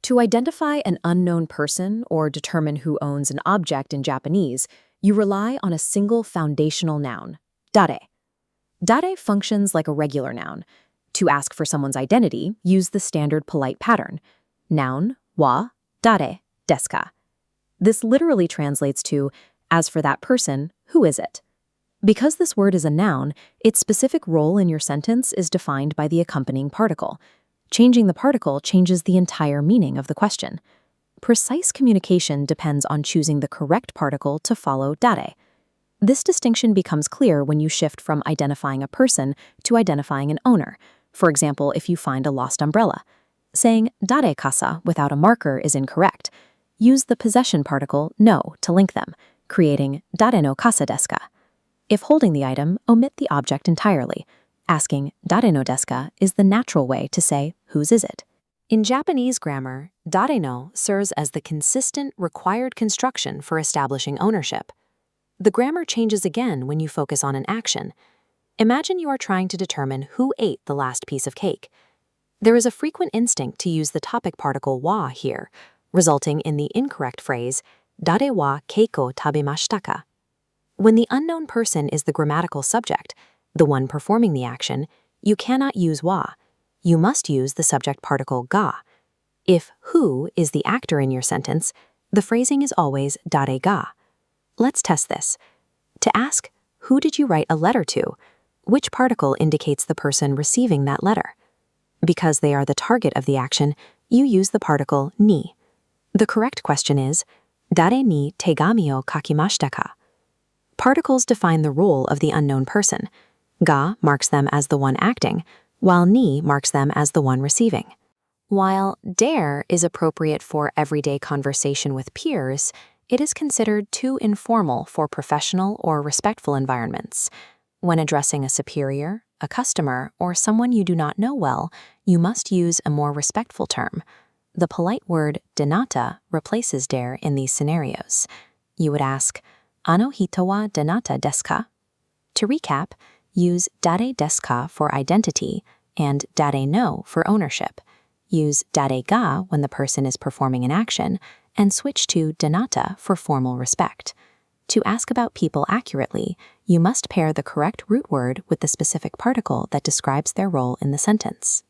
To identify an unknown person or determine who owns an object in Japanese, you rely on a single foundational noun, dare. Dare functions like a regular noun. To ask for someone's identity, use the standard polite pattern. Noun, wa, dare, desu ka. This literally translates to, as for that person, who is it? Because this word is a noun, its specific role in your sentence is defined by the accompanying particle. Changing the particle changes the entire meaning of the question. Precise communication depends on choosing the correct particle to follow dare. This distinction becomes clear when you shift from identifying a person to identifying an owner. For example, if you find a lost umbrella. Saying dare kasa without a marker is incorrect. Use the possession particle no to link them, creating dare no kasa desu ka. If holding the item, omit the object entirely. Asking dare no desu ka is the natural way to say whose is it. In Japanese grammar, dare no serves as the consistent, required construction for establishing ownership. The grammar changes again when you focus on an action. Imagine you are trying to determine who ate the last piece of cake. There is a frequent instinct to use the topic particle wa here, resulting in the incorrect phrase, dare wa keiko tabemashita ka? When the unknown person is the grammatical subject, the one performing the action, you cannot use wa. You must use the subject particle ga. If who is the actor in your sentence, the phrasing is always dare ga. Let's test this. To ask, who did you write a letter to? Which particle indicates the person receiving that letter? Because they are the target of the action, you use the particle ni. The correct question is, dare ni tegami o kakimashita ka? Particles define the role of the unknown person. Ga marks them as the one acting, while ni marks them as the one receiving. While dare is appropriate for everyday conversation with peers, it is considered too informal for professional or respectful environments. When addressing a superior, a customer, or someone you do not know well, you must use a more respectful term. The polite word denata replaces dare in these scenarios. You would ask, ano hito wa denata desu ka? To recap, use dare desu ka for identity and dare no for ownership. Use dare ga when the person is performing an action, and switch to denata for formal respect. To ask about people accurately, you must pair the correct root word with the specific particle that describes their role in the sentence.